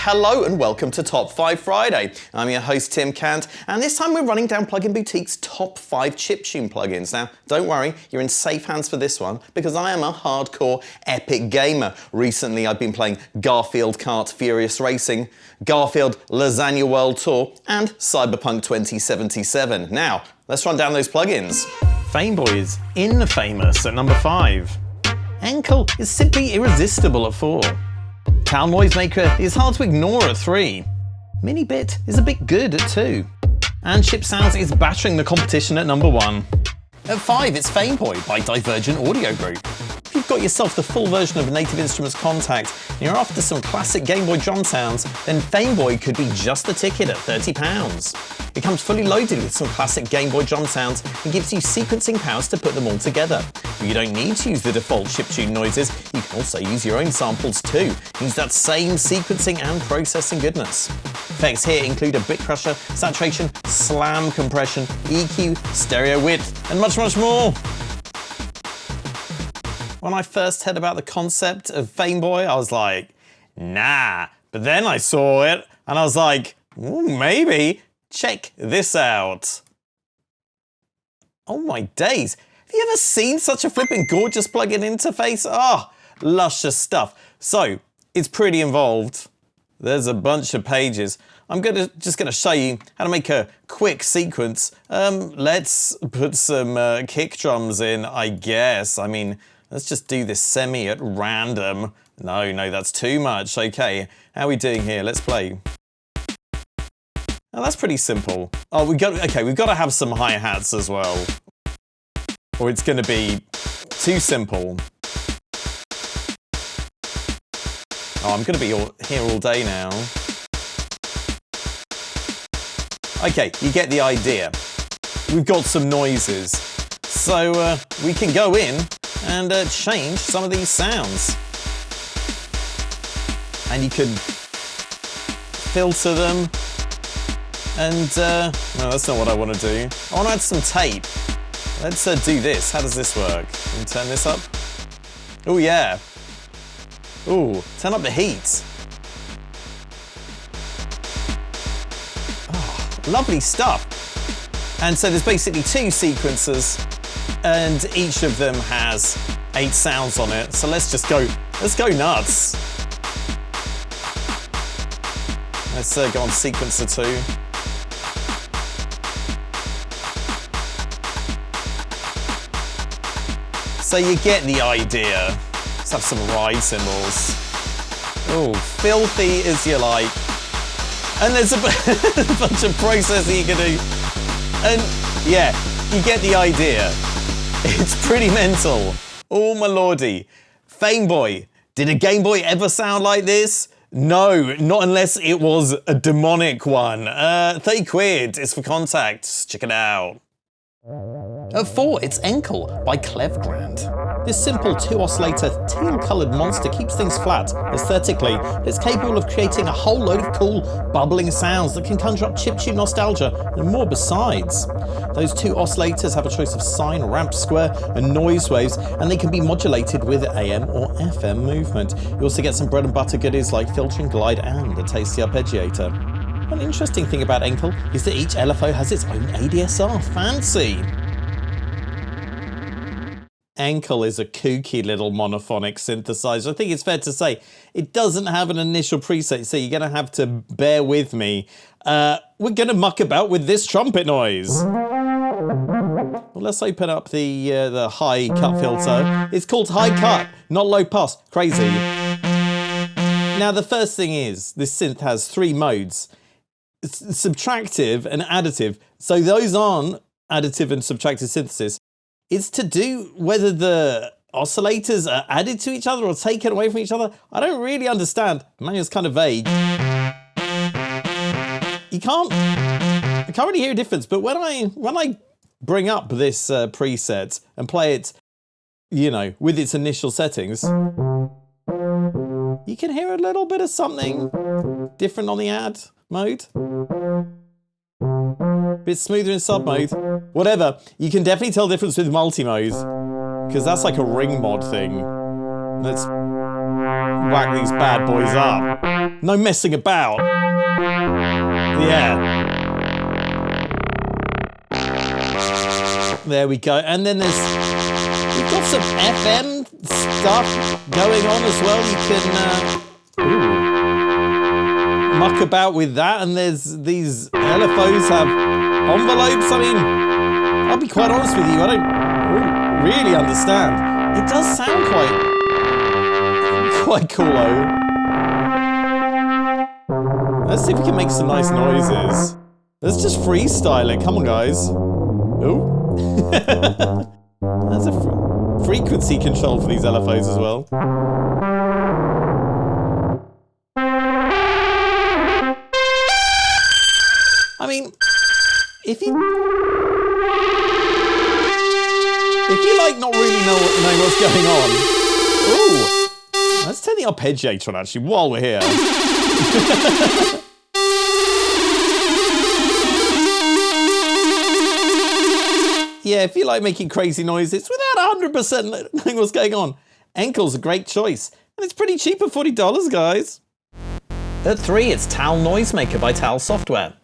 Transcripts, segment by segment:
Hello and welcome to Top 5 Friday. I'm your host Tim Kant, and this time we're running down Plugin Boutique's top 5 chiptune plugins. Now, don't worry, you're in safe hands for this one, because I am a hardcore epic gamer. Recently I've been playing Garfield Kart Furious Racing, Garfield Lasagna World Tour, and Cyberpunk 2077. Now, let's run down those plugins. FameBoy is infamous at number 5. Enkel is simply irresistible at 4. Cal Noisemaker is hard to ignore at 3. MiniBit is a bit good at 2. And Chip Sounds is battering the competition at number 1. At 5, it's FameBoy by Divergent Audio Group. If you've got yourself the full version of Native Instruments Kontakt and you're after some classic Game Boy drum sounds, then FameBoy could be just the ticket at £30. It comes fully loaded with some classic Game Boy drum sounds and gives you sequencing powers to put them all together. But you don't need to use the default chiptune noises, you can also use your own samples too. Use that same sequencing and processing goodness. Effects here include a bit crusher, saturation, slam compression, EQ, stereo width, and much more. When I first heard about the concept of FameBoy, I was like, nah. But then I saw it and I was like, maybe. Check this out. Oh my days. Have you ever seen such a flipping gorgeous plugin interface? Oh, luscious stuff. So, it's pretty involved. There's a bunch of pages. I'm just gonna show you how to make a quick sequence. Let's put some kick drums in, I guess. I mean, let's just do this semi at random. No, that's too much. Okay, how are we doing here? Let's play. Now that's pretty simple. Oh, we've got to have some hi-hats as well, or it's gonna be too simple. Oh, I'm gonna be here all day now. Okay, you get the idea. We've got some noises, so we can go in and change some of these sounds. And you can filter them. And, no, that's not what I want to do. I want to add some tape. Let's do this. How does this work? Can we turn this up? Oh, yeah. Ooh, turn up the heat. Oh, lovely stuff. And so there's basically 2 sequences, and each of them has 8 sounds on it. So let's go nuts. Let's go on sequencer 2. So you get the idea. Let's have some ride cymbals. Oh, filthy as you like. And there's a bunch of processing you can do. And yeah, you get the idea. It's pretty mental. Oh my lordy. FameBoy. Did a Game Boy ever sound like this? No, not unless it was a demonic one. 30 quid. It's for Kontakt. Check it out. At 4, it's Enkel by Clevgrand. This simple 2-oscillator teal-coloured monster keeps things flat aesthetically, but it's capable of creating a whole load of cool, bubbling sounds that can conjure up chiptune nostalgia and more besides. Those 2 oscillators have a choice of sine, ramp, square, and noise waves, and they can be modulated with AM or FM movement. You also get some bread and butter goodies like filtering, glide, and a tasty arpeggiator. One interesting thing about Enkel is that each LFO has its own ADSR. Fancy! Enkel is a kooky little monophonic synthesizer. I think it's fair to say it doesn't have an initial preset, so you're going to have to bear with me. We're going to muck about with this trumpet noise. Well, let's open up the high cut filter. It's called high cut, not low pass. Crazy. Now, the first thing is, this synth has 3 modes. Subtractive and additive. So those aren't additive and subtractive synthesis. It's to do whether the oscillators are added to each other or taken away from each other. I don't really understand. The manual's kind of vague. I can't really hear a difference, but when I bring up this preset and play it, with its initial settings, you can hear a little bit of something different on the add mode. Bit smoother in sub mode. Whatever. You can definitely tell the difference with multi-mode, because that's like a ring mod thing. Let's whack these bad boys up. No messing about. Yeah. There we go. And then we've got some FM stuff going on as well. You can muck about with that. And there's these LFOs have envelopes. I mean, I'll be quite honest with you, I don't really understand. It does sound quite cool though. Let's see if we can make some nice noises. Let's just freestyle it. Come on, guys. Ooh. There's a frequency control for these LFOs as well. I mean, if you like not really know what's going on, ooh, let's turn the arpeggiator on actually while we're here. Yeah, if you like making crazy noises without 100% knowing what's going on, Enkel's a great choice. And it's pretty cheap at $40, guys. At 3, it's Tal Noisemaker by Tal Software.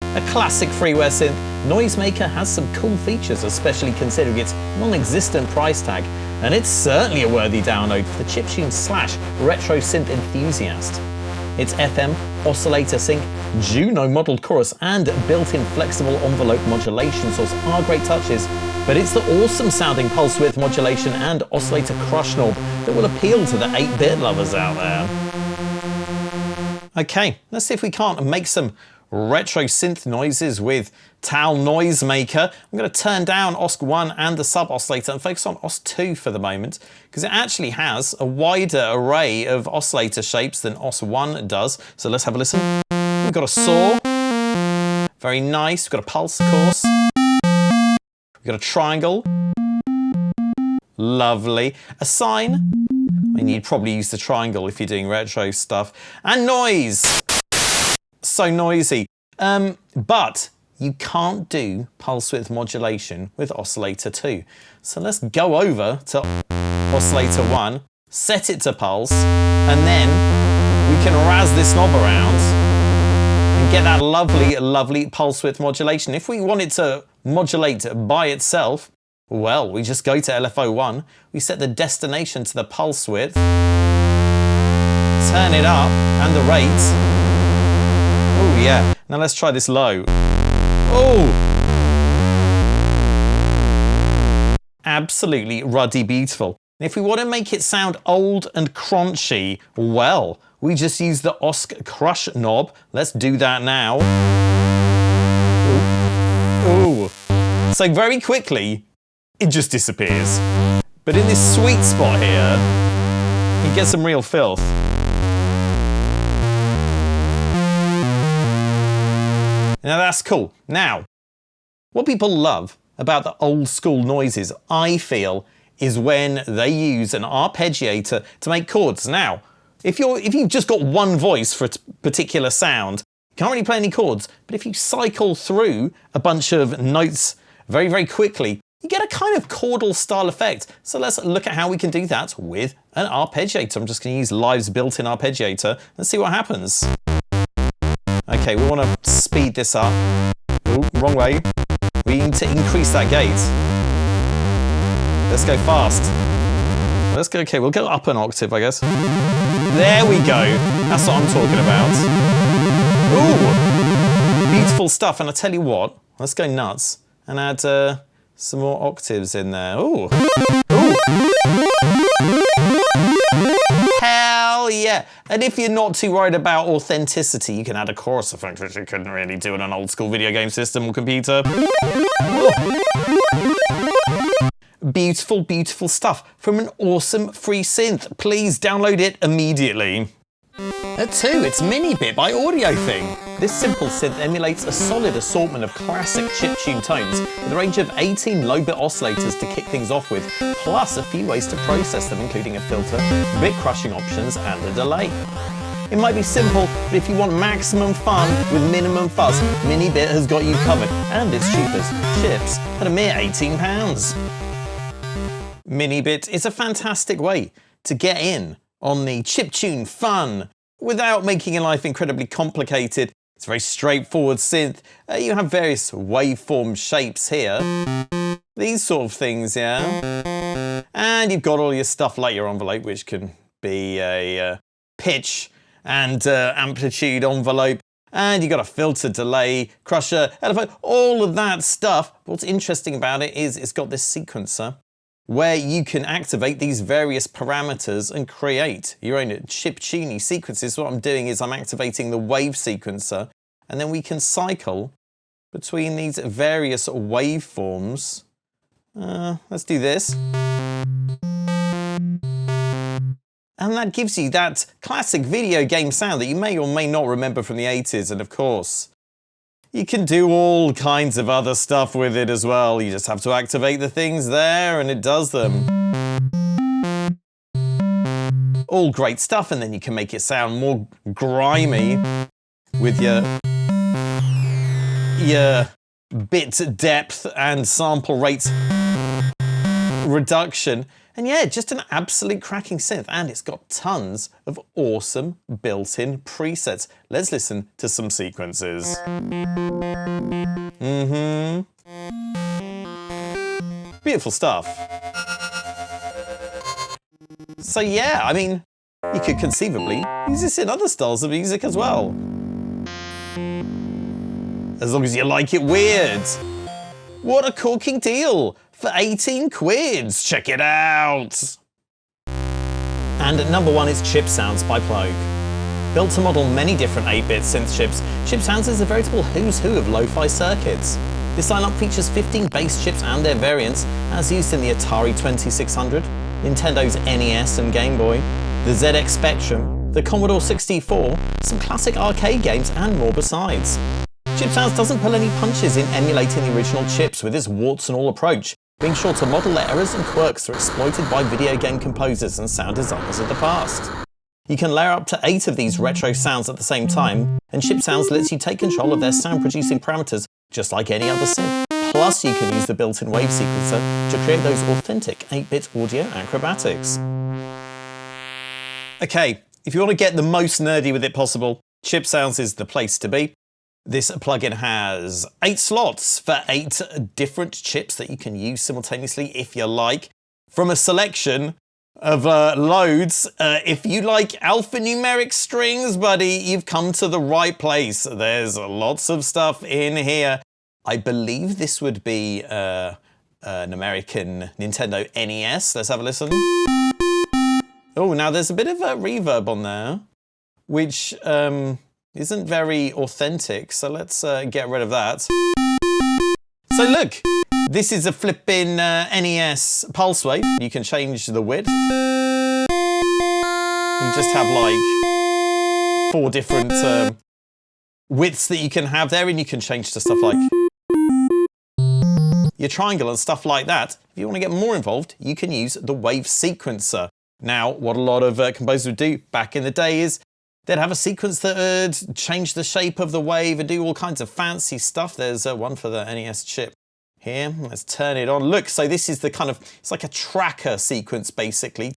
A classic freeware synth, Noisemaker has some cool features, especially considering its non-existent price tag, and it's certainly a worthy download for the chiptune / retro synth enthusiast. Its FM, oscillator sync, Juno modelled chorus, and built-in flexible envelope modulation source are great touches, but it's the awesome sounding pulse width modulation and oscillator crush knob that will appeal to the 8-bit lovers out there. Okay, let's see if we can't make some retro synth noises with Tal Noisemaker. I'm going to turn down OSC1 and the sub oscillator and focus on OSC2 for the moment, because it actually has a wider array of oscillator shapes than OSC1 does. So let's have a listen. We've got a saw, very nice. We've got a pulse, of course. We've got a triangle, lovely. A sine, I mean, you'd probably use the triangle if you're doing retro stuff. And noise. So noisy, but you can't do pulse width modulation with oscillator 2. So let's go over to oscillator 1, set it to pulse, and then we can razz this knob around and get that lovely, lovely pulse width modulation. If we want it to modulate by itself, well, we just go to LFO1, we set the destination to the pulse width, turn it up, and the rate. Oh yeah, now let's try this low. Oh! Absolutely ruddy beautiful. And if we want to make it sound old and crunchy, well, we just use the OSC crush knob. Let's do that now. Ooh. So very quickly, it just disappears. But in this sweet spot here, you get some real filth. Now that's cool. Now, what people love about the old school noises, I feel, is when they use an arpeggiator to make chords. Now, if you've just got one voice for a particular sound, you can't really play any chords, but if you cycle through a bunch of notes very, very quickly, you get a kind of chordal style effect. So let's look at how we can do that with an arpeggiator. I'm just going to use Live's built-in arpeggiator. Let's see what happens. Okay, we want to speed this up. Ooh, wrong way. We need to increase that gate. Let's go fast. Let's go, okay, we'll go up an octave, I guess. There we go. That's what I'm talking about. Ooh, beautiful stuff. And I tell you what, let's go nuts and add some more octaves in there. Ooh. Ooh. Hell yeah. And if you're not too worried about authenticity, you can add a chorus effect, which you couldn't really do in an old school video game system or computer. Oh. Beautiful, beautiful stuff from an awesome free synth. Please download it immediately. At 2, it's MiniBit by AudioThing. This simple synth emulates a solid assortment of classic chiptune tones with a range of 18 low-bit oscillators to kick things off with, plus a few ways to process them, including a filter, bit crushing options, and a delay. It might be simple, but if you want maximum fun with minimum fuss, MiniBit has got you covered, and it's cheap as chips at a mere £18. MiniBit is a fantastic way to get in on the chiptune fun, without making your life incredibly complicated. It's a very straightforward synth. You have various waveform shapes here. These sort of things, yeah. And you've got all your stuff like your envelope, which can be a pitch and amplitude envelope. And you've got a filter, delay, crusher, LFO, all of that stuff. What's interesting about it is it's got this sequencer where you can activate these various parameters and create your own chiptune sequences. What I'm doing is I'm activating the wave sequencer, and then we can cycle between these various waveforms. Let's do this. And that gives you that classic video game sound that you may or may not remember from the 80s. And of course, you can do all kinds of other stuff with it as well. You just have to activate the things there and it does them. All great stuff, and then you can make it sound more grimy with your bit depth and sample rate reduction. And yeah, just an absolute cracking synth, and it's got tons of awesome built-in presets. Let's listen to some sequences. Beautiful stuff. So yeah, I mean, you could conceivably use this in other styles of music as well. As long as you like it weird. What a corking deal! For 18 quids, check it out! And at number 1 is Chip Sounds by Plogue. Built to model many different 8-bit synth chips, Chip Sounds is a veritable who's who of lo-fi circuits. This lineup features 15 bass chips and their variants, as used in the Atari 2600, Nintendo's NES and Game Boy, the ZX Spectrum, the Commodore 64, some classic arcade games and more besides. Chip Sounds doesn't pull any punches in emulating the original chips with its warts and all approach, being sure to model the errors and quirks that are exploited by video game composers and sound designers of the past. You can layer up to 8 of these retro sounds at the same time, and Chip Sounds lets you take control of their sound producing parameters just like any other synth. Plus you can use the built-in wave sequencer to create those authentic 8-bit audio acrobatics. Okay, if you want to get the most nerdy with it possible, Chip Sounds is the place to be. This plugin has 8 slots for 8 different chips that you can use simultaneously if you like, from a selection of loads. If you like alphanumeric strings, buddy, you've come to the right place. There's lots of stuff in here. I believe this would be an American Nintendo NES. Let's have a listen. Oh, now there's a bit of a reverb on there, which isn't very authentic, so let's get rid of that. So look, this is a flipping NES pulse wave. You can change the width. You just have like 4 different widths that you can have there, and you can change to stuff like your triangle and stuff like that. If you want to get more involved, you can use the wave sequencer. Now, what a lot of composers would do back in the day is they'd have a sequence that would change the shape of the wave and do all kinds of fancy stuff. There's one for the NES chip here. Let's turn it on. Look, so this is the kind of, it's like a tracker sequence basically,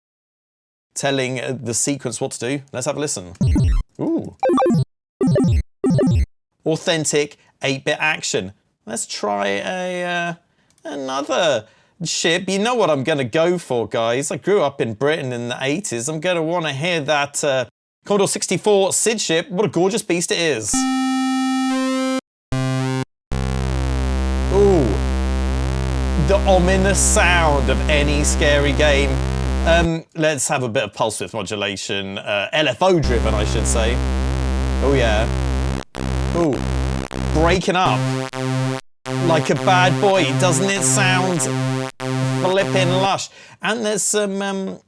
telling the sequence what to do. Let's have a listen. Ooh. Authentic 8-bit action. Let's try another chip. You know what I'm going to go for, guys. I grew up in Britain in the 80s. I'm going to want to hear that Commodore 64 SID chip. What a gorgeous beast it is. Ooh. The ominous sound of any scary game. Let's have a bit of pulse width modulation. LFO driven, I should say. Oh yeah. Ooh. Breaking up. Like a bad boy. Doesn't it sound flipping lush? And there's some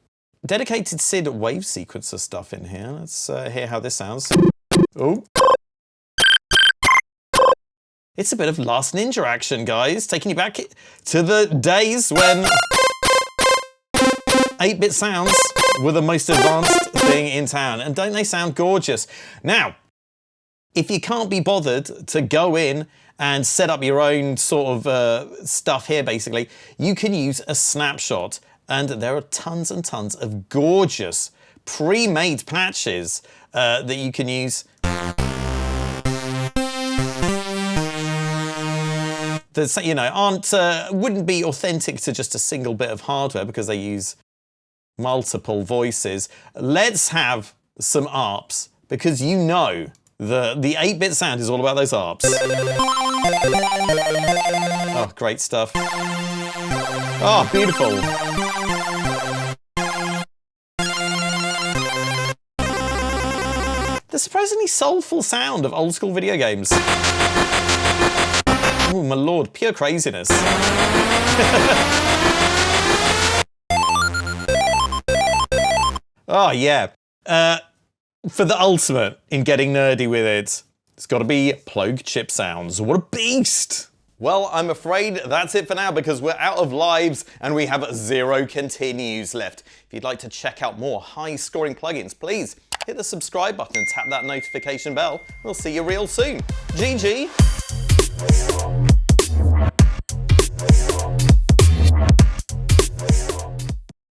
dedicated SID wave sequencer stuff in here. Let's hear how this sounds. Oh. It's a bit of Last Ninja action, guys. Taking you back to the days when 8-bit sounds were the most advanced thing in town. And don't they sound gorgeous? Now, if you can't be bothered to go in and set up your own sort of stuff here, basically, you can use a snapshot. And there are tons and tons of gorgeous pre-made patches that you can use. That, you know, wouldn't be authentic to just a single bit of hardware because they use multiple voices. Let's have some ARPs, because you know the 8-bit sound is all about those ARPs. Oh, great stuff. Oh, beautiful. The surprisingly soulful sound of old school video games. Oh my lord, pure craziness. Oh yeah. For the ultimate in getting nerdy with it, it's got to be Plogue chip sounds. What a beast! Well, I'm afraid that's it for now because we're out of lives and we have 0 continues left. If you'd like to check out more high-scoring plugins, please hit the subscribe button and tap that notification bell. We'll see you real soon. GG!